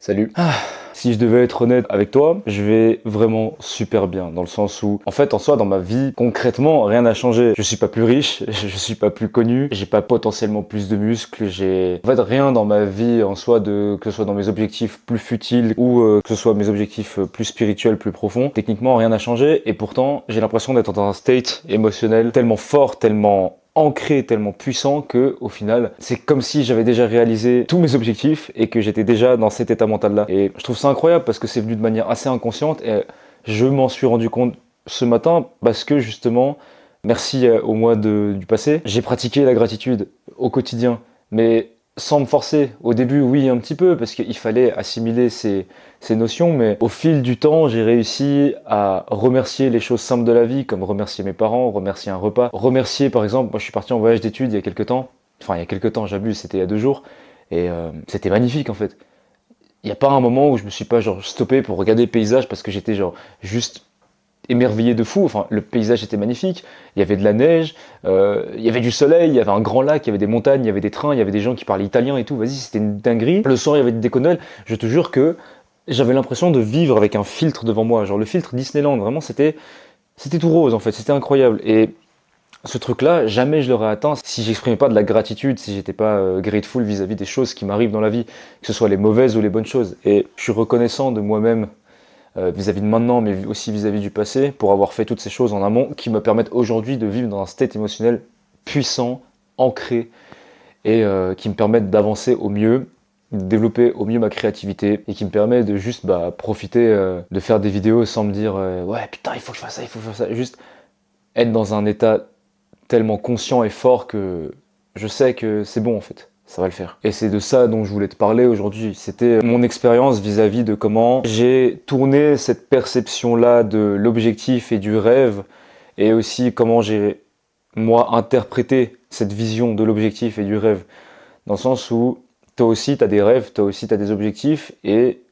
Salut. Si je devais être honnête avec toi, je vais vraiment super bien, dans le sens où, en soi, dans ma vie, concrètement, rien n'a changé. Je suis pas plus riche, je suis pas plus connu, j'ai pas potentiellement plus de muscles, rien dans ma vie, en soi, que ce soit dans mes objectifs plus futiles ou que ce soit mes objectifs plus spirituels, plus profonds. Techniquement, rien n'a changé, et pourtant, j'ai l'impression d'être dans un state émotionnel tellement fort, tellement ancré, tellement puissant que au final c'est comme si j'avais déjà réalisé tous mes objectifs et que j'étais déjà dans cet état mental là, et je trouve ça incroyable parce que c'est venu de manière assez inconsciente et je m'en suis rendu compte ce matin parce que justement merci au mois du passé j'ai pratiqué la gratitude au quotidien, mais sans me forcer. Au début, oui, un petit peu, parce qu'il fallait assimiler ces notions, mais au fil du temps, j'ai réussi à remercier les choses simples de la vie, comme remercier mes parents, remercier un repas, remercier, par exemple, moi je suis parti en voyage d'études il y a quelques temps, j'abuse, c'était il y a 2 jours, et c'était magnifique en fait. Il n'y a pas un moment où je me suis pas genre stoppé pour regarder le paysage parce que j'étais genre juste émerveillé de fou. Enfin, le paysage était magnifique, il y avait de la neige, il y avait du soleil, il y avait un grand lac, il y avait des montagnes, il y avait des trains, il y avait des gens qui parlaient italien et tout. Vas-y, c'était une dinguerie. Le soir, il y avait des déconnelles. Je te jure que j'avais l'impression de vivre avec un filtre devant moi, genre le filtre Disneyland. Vraiment, c'était tout rose en fait, c'était incroyable. Et ce truc-là, jamais je l'aurais atteint si j'exprimais pas de la gratitude, si j'étais pas grateful vis-à-vis des choses qui m'arrivent dans la vie, que ce soit les mauvaises ou les bonnes choses. Et je suis reconnaissant de moi-même vis-à-vis de maintenant, mais aussi vis-à-vis du passé, pour avoir fait toutes ces choses en amont qui me permettent aujourd'hui de vivre dans un state émotionnel puissant, ancré, et qui me permettent d'avancer au mieux, de développer au mieux ma créativité, et qui me permet de juste profiter de faire des vidéos sans me dire ouais putain il faut que je fasse ça, il faut que je fasse ça, juste être dans un état tellement conscient et fort que je sais que c'est bon en fait. Ça va le faire. Et c'est de ça dont je voulais te parler aujourd'hui. C'était mon expérience vis-à-vis de comment j'ai tourné cette perception-là de l'objectif et du rêve, et aussi comment j'ai, moi, interprété cette vision de l'objectif et du rêve. Dans le sens où toi aussi, tu as des rêves, toi aussi, tu as des objectifs, et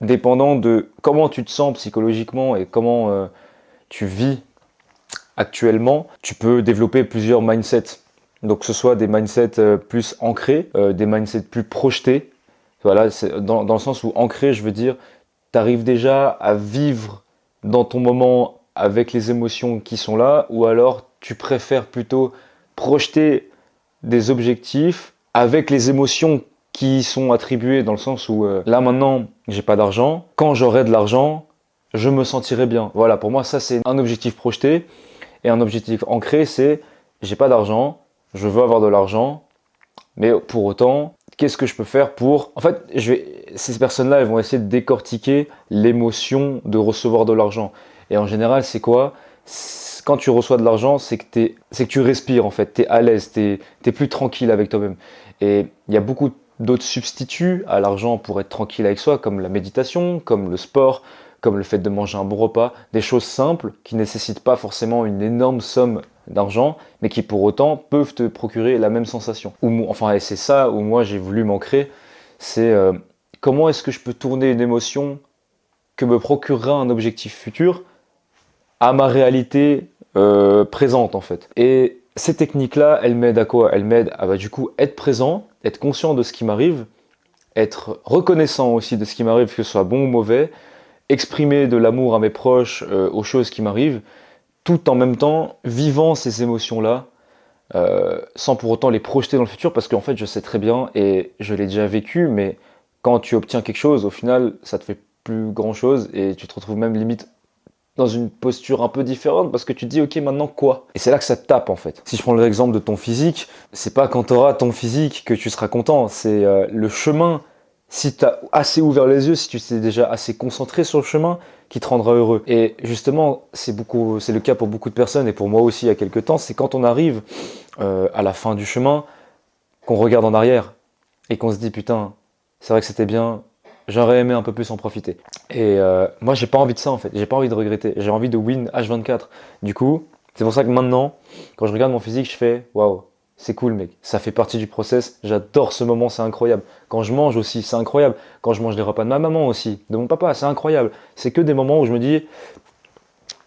dépendant de comment tu te sens psychologiquement et comment tu vis actuellement, tu peux développer plusieurs mindsets. Donc que ce soit des mindsets plus ancrés, des mindsets plus projetés. Voilà, c'est dans le sens où ancré, je veux dire, tu arrives déjà à vivre dans ton moment avec les émotions qui sont là, ou alors tu préfères plutôt projeter des objectifs avec les émotions qui sont attribuées, dans le sens où là maintenant, j'ai pas d'argent. Quand j'aurai de l'argent, je me sentirai bien. Voilà, pour moi, ça c'est un objectif projeté. Et un objectif ancré, c'est j'ai pas d'argent, je veux avoir de l'argent, mais pour autant, qu'est-ce que je peux faire pour... En fait, ces personnes-là, elles vont essayer de décortiquer l'émotion de recevoir de l'argent. Et en général, c'est quoi? Quand tu reçois de l'argent, c'est que tu respires en fait, tu es à l'aise, tu es plus tranquille avec toi-même. Et il y a beaucoup d'autres substituts à l'argent pour être tranquille avec soi, comme la méditation, comme le sport, comme le fait de manger un bon repas, des choses simples qui ne nécessitent pas forcément une énorme somme d'argent, mais qui pour autant peuvent te procurer la même sensation. Et c'est ça où moi j'ai voulu m'ancrer, c'est comment est-ce que je peux tourner une émotion que me procurera un objectif futur à ma réalité présente en fait. Et ces techniques-là, elles m'aident à quoi? Elles m'aident à du coup être présent, être conscient de ce qui m'arrive, être reconnaissant aussi de ce qui m'arrive, que ce soit bon ou mauvais, exprimer de l'amour à mes proches, aux choses qui m'arrivent, tout en même temps vivant ces émotions-là, sans pour autant les projeter dans le futur, parce qu'en fait je sais très bien, et je l'ai déjà vécu, mais quand tu obtiens quelque chose, au final ça te fait plus grand chose, et tu te retrouves même limite dans une posture un peu différente, parce que tu te dis ok maintenant quoi? Et c'est là que ça te tape en fait. Si je prends l'exemple de ton physique, c'est pas quand tu auras ton physique que tu seras content, c'est le chemin. Si tu as assez ouvert les yeux, si tu t'es déjà assez concentré sur le chemin, qui te rendra heureux. Et justement, c'est le cas pour beaucoup de personnes, et pour moi aussi il y a quelques temps, c'est quand on arrive à la fin du chemin, qu'on regarde en arrière, et qu'on se dit putain, c'est vrai que c'était bien, j'aurais aimé un peu plus en profiter. Et moi j'ai pas envie de ça en fait, j'ai pas envie de regretter, j'ai envie de win H24. Du coup, c'est pour ça que maintenant, quand je regarde mon physique, je fais waouh, c'est cool mec, ça fait partie du process, j'adore ce moment, c'est incroyable. Quand je mange aussi, c'est incroyable. Quand je mange les repas de ma maman aussi, de mon papa, c'est incroyable. C'est que des moments où je me dis,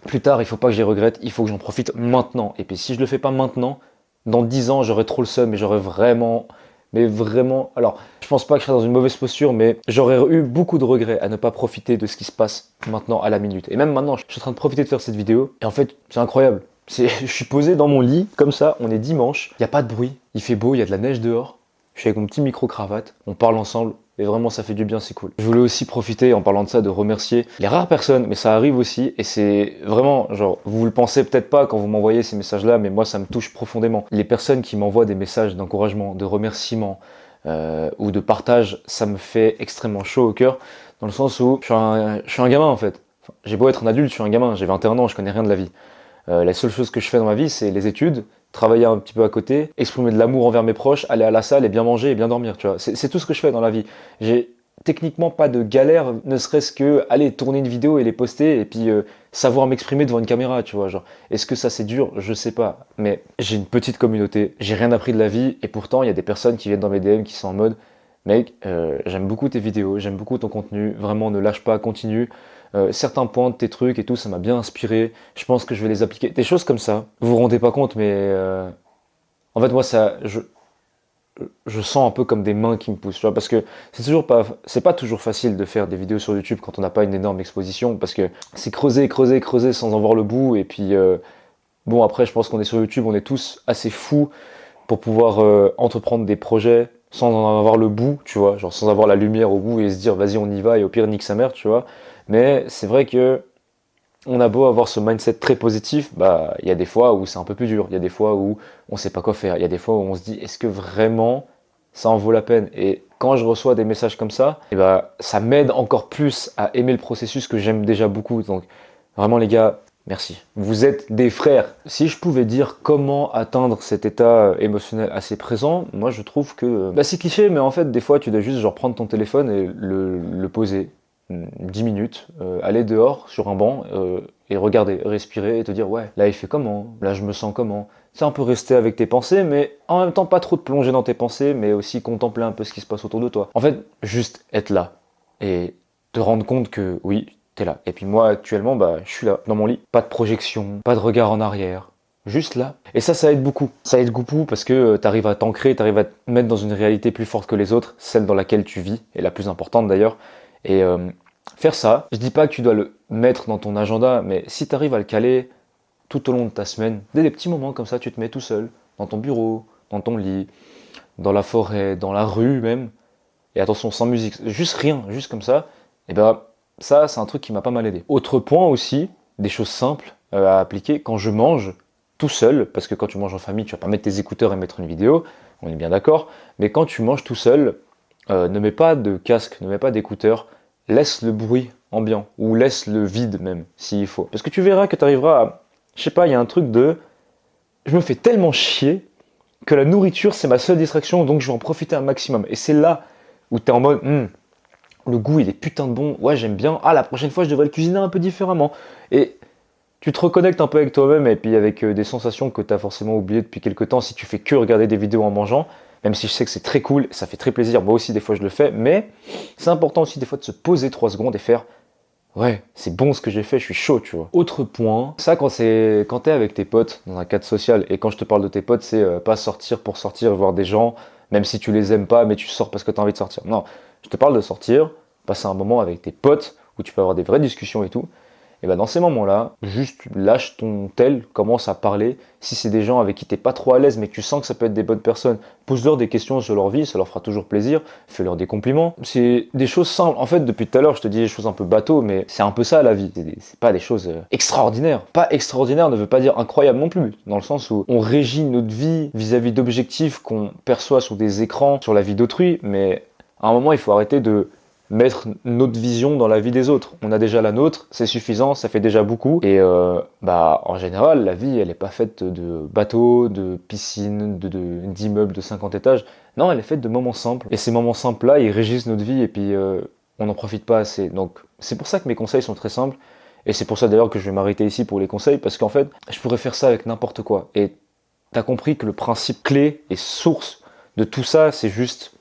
plus tard, il faut pas que je les regrette, il faut que j'en profite maintenant. Et puis si je le fais pas maintenant, dans 10 ans, j'aurai trop le seum et j'aurai vraiment Mais vraiment, alors, je pense pas que je serais dans une mauvaise posture, mais j'aurais eu beaucoup de regrets à ne pas profiter de ce qui se passe maintenant à la minute. Et même maintenant, je suis en train de profiter de faire cette vidéo, et en fait, c'est incroyable. Je suis posé dans mon lit, comme ça, on est dimanche, il n'y a pas de bruit, il fait beau, il y a de la neige dehors, je suis avec mon petit micro-cravate, on parle ensemble, et vraiment ça fait du bien, c'est cool. Je voulais aussi profiter, en parlant de ça, de remercier les rares personnes, mais ça arrive aussi, et c'est vraiment, genre, vous le pensez peut-être pas quand vous m'envoyez ces messages-là, mais moi ça me touche profondément. Les personnes qui m'envoient des messages d'encouragement, de remerciement, ou de partage, ça me fait extrêmement chaud au cœur, dans le sens où je suis un gamin en fait. Enfin, j'ai beau être un adulte, je suis un gamin, j'ai 21 ans, je connais rien de la vie. La seule chose que je fais dans ma vie, c'est les études, travailler un petit peu à côté, exprimer de l'amour envers mes proches, aller à la salle et bien manger et bien dormir, tu vois. C'est tout ce que je fais dans la vie. J'ai techniquement pas de galère, ne serait-ce que aller tourner une vidéo et les poster et puis savoir m'exprimer devant une caméra, tu vois. Genre, est-ce que ça c'est dur? Je sais pas. Mais j'ai une petite communauté, j'ai rien appris de la vie et pourtant il y a des personnes qui viennent dans mes DM qui sont en mode mec, j'aime beaucoup tes vidéos, j'aime beaucoup ton contenu, vraiment ne lâche pas, continue. Certains points de tes trucs et tout, ça m'a bien inspiré. Je pense que je vais les appliquer. Des choses comme ça. Vous vous rendez pas compte, mais en fait, moi, je sens un peu comme des mains qui me poussent, tu vois, parce que c'est pas toujours facile de faire des vidéos sur YouTube quand on n'a pas une énorme exposition, parce que c'est creuser, creuser, creuser sans en voir le bout. Et puis, bon, après, je pense qu'on est sur YouTube, on est tous assez fous pour pouvoir entreprendre des projets sans en avoir le bout, tu vois, genre sans avoir la lumière au bout et se dire vas-y on y va et au pire nique sa mère, tu vois. Mais c'est vrai que on a beau avoir ce mindset très positif, bah il y a des fois où c'est un peu plus dur, il y a des fois où on sait pas quoi faire, il y a des fois où on se dit est-ce que vraiment ça en vaut la peine? Et quand je reçois des messages comme ça, et bah ça m'aide encore plus à aimer le processus que j'aime déjà beaucoup. Donc vraiment les gars, merci. Vous êtes des frères. Si je pouvais dire comment atteindre cet état émotionnel assez présent, moi je trouve que bah c'est cliché, mais en fait des fois tu dois juste genre prendre ton téléphone et le poser 10 minutes, aller dehors sur un banc et regarder, respirer et te dire ouais, là il fait comment, là je me sens comment. C'est un peu rester avec tes pensées, mais en même temps pas trop te plonger dans tes pensées, mais aussi contempler un peu ce qui se passe autour de toi. En fait, juste être là et te rendre compte que oui, t'es là. Et puis moi actuellement, bah je suis là, dans mon lit. Pas de projection, pas de regard en arrière. Juste là. Et ça aide beaucoup. Ça aide beaucoup parce que t'arrives à t'ancrer, t'arrives à te mettre dans une réalité plus forte que les autres, celle dans laquelle tu vis, et la plus importante d'ailleurs. Et faire ça, je dis pas que tu dois le mettre dans ton agenda, mais si tu arrives à le caler tout au long de ta semaine, dès des petits moments comme ça, tu te mets tout seul, dans ton bureau, dans ton lit, dans la forêt, dans la rue même, et attention, sans musique, juste rien, juste comme ça, et ben ça, c'est un truc qui m'a pas mal aidé. Autre point aussi, des choses simples à appliquer, quand je mange tout seul, parce que quand tu manges en famille, tu vas pas mettre tes écouteurs et mettre une vidéo, on est bien d'accord, mais quand tu manges tout seul, ne mets pas de casque, ne mets pas d'écouteurs, laisse le bruit ambiant, ou laisse le vide même, s'il faut. Parce que tu verras que tu arriveras à... Je sais pas, il y a un truc de... Je me fais tellement chier que la nourriture, c'est ma seule distraction, donc je vais en profiter un maximum. Et c'est là où tu es en mode... le goût, il est putain de bon, ouais, j'aime bien. Ah, la prochaine fois, je devrais le cuisiner un peu différemment. Et tu te reconnectes un peu avec toi-même, et puis avec des sensations que tu as forcément oubliées depuis quelques temps, si tu fais que regarder des vidéos en mangeant. Même si je sais que c'est très cool, ça fait très plaisir, moi aussi des fois je le fais, mais c'est important aussi des fois de se poser 3 secondes et faire ouais, c'est bon ce que j'ai fait, je suis chaud, tu vois. Autre point, ça quand t'es avec tes potes dans un cadre social, et quand je te parle de tes potes, c'est pas sortir pour sortir, voir des gens, même si tu les aimes pas, mais tu sors parce que t'as envie de sortir. Non, je te parle de sortir, passer un moment avec tes potes, où tu peux avoir des vraies discussions et tout. Et ben dans ces moments-là, juste lâche ton tel, commence à parler. Si c'est des gens avec qui t'es pas trop à l'aise, mais que tu sens que ça peut être des bonnes personnes, pose-leur des questions sur leur vie, ça leur fera toujours plaisir. Fais-leur des compliments. C'est des choses simples. En fait, depuis tout à l'heure, je te dis des choses un peu bateau, mais c'est un peu ça la vie. C'est pas des choses extraordinaires. Pas extraordinaire ne veut pas dire incroyable non plus, dans le sens où on régit notre vie vis-à-vis d'objectifs qu'on perçoit sur des écrans, sur la vie d'autrui, mais à un moment, il faut arrêter de mettre notre vision dans la vie des autres. On a déjà la nôtre, c'est suffisant, ça fait déjà beaucoup. Et en général, la vie, elle n'est pas faite de bateaux, de piscines, d'immeubles de 50 étages. Non, elle est faite de moments simples. Et ces moments simples-là, ils régissent notre vie et puis on n'en profite pas assez. Donc c'est pour ça que mes conseils sont très simples. Et c'est pour ça d'ailleurs que je vais m'arrêter ici pour les conseils, parce qu'en fait, je pourrais faire ça avec n'importe quoi. Et t'as compris que le principe clé et source de tout ça, c'est juste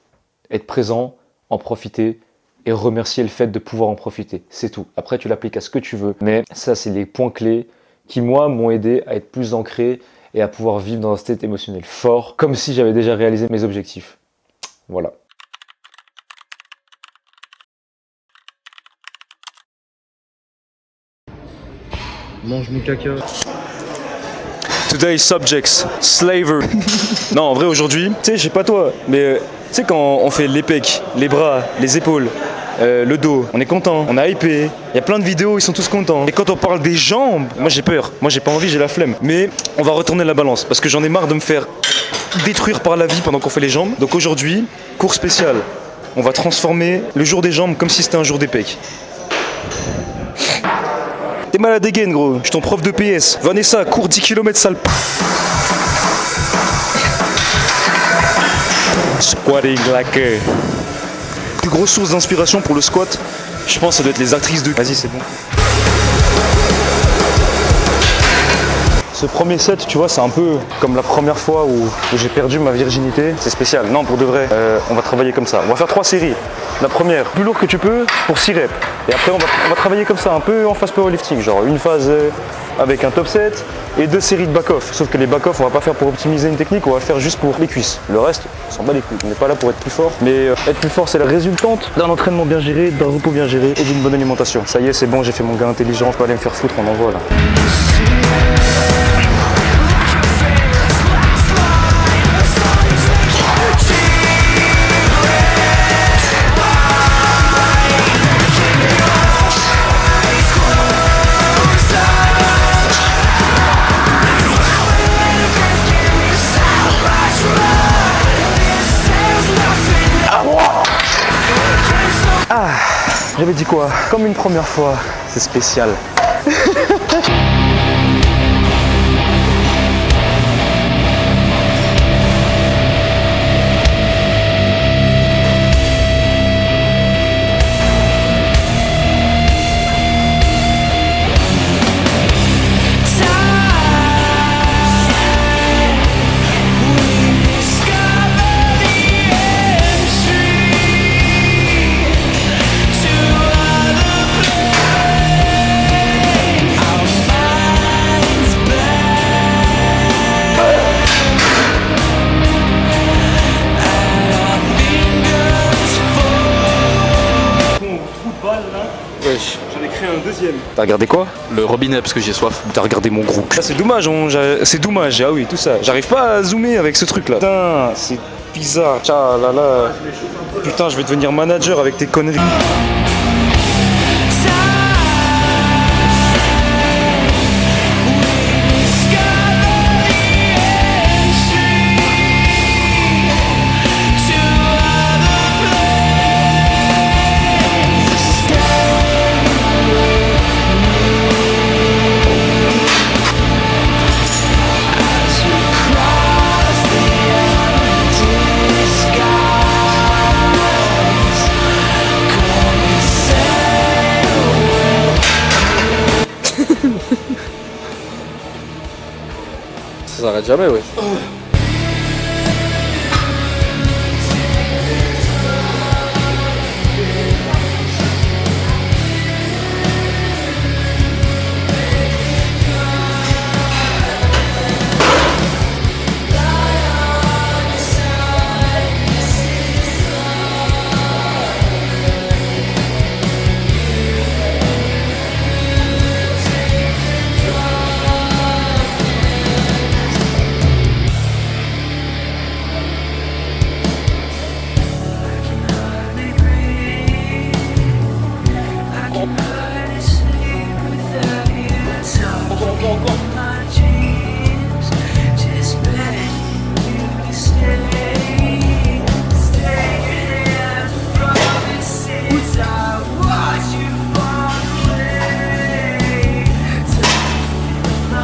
être présent, en profiter, et remercier le fait de pouvoir en profiter. C'est tout. Après, tu l'appliques à ce que tu veux. Mais ça, c'est les points clés qui, moi, m'ont aidé à être plus ancré et à pouvoir vivre dans un état émotionnel fort, comme si j'avais déjà réalisé mes objectifs. Voilà. Mange mon caca. Today's subjects, slavery. Non, en vrai, aujourd'hui, tu sais, je sais pas toi, mais tu sais, quand on fait les pecs, les bras, les épaules, le dos, on est content, on a hypé. Il y a plein de vidéos, ils sont tous contents. Et quand on parle des jambes, moi j'ai peur, moi j'ai pas envie, j'ai la flemme. Mais on va retourner la balance parce que j'en ai marre de me faire détruire par la vie pendant qu'on fait les jambes. Donc aujourd'hui, cours spécial. On va transformer le jour des jambes comme si c'était un jour des pecs. T'es malade again, gros. Je suis ton prof de PS. Vanessa, cours 10 km sale. Squatting like a... Plus grosse source d'inspiration pour le squat, je pense que ça doit être les actrices de... Vas-y, c'est bon. Ce premier set, tu vois, c'est un peu comme la première fois où j'ai perdu ma virginité. C'est spécial. Non, pour de vrai, on va travailler comme ça. On va faire 3 séries. La première, plus lourd que tu peux, pour 6 reps. Et après, on va travailler comme ça, un peu en phase powerlifting. Genre une phase avec un top set et 2 séries de back-off. Sauf que les back-off, on va pas faire pour optimiser une technique, on va faire juste pour les cuisses. Le reste, on s'en bat les couilles. On n'est pas là pour être plus fort. Mais être plus fort, c'est la résultante d'un entraînement bien géré, d'un repos bien géré et d'une bonne alimentation. Ça y est, c'est bon, j'ai fait mon gars intelligent, je peux aller me faire foutre, on envoie là. Ah, j'avais dit quoi? Comme une première fois, c'est spécial. Wesh. J'en ai créé un deuxième. T'as regardé quoi? Le robinet parce que j'ai soif. T'as regardé mon groupe. C'est dommage, c'est dommage, ah oui, tout ça. J'arrive pas à zoomer avec ce truc là. Putain, c'est bizarre. Tcha là là. Putain, je vais devenir manager avec tes conneries. Ça s'arrête jamais, ouais.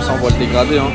Ça, on va le dégrader, hein.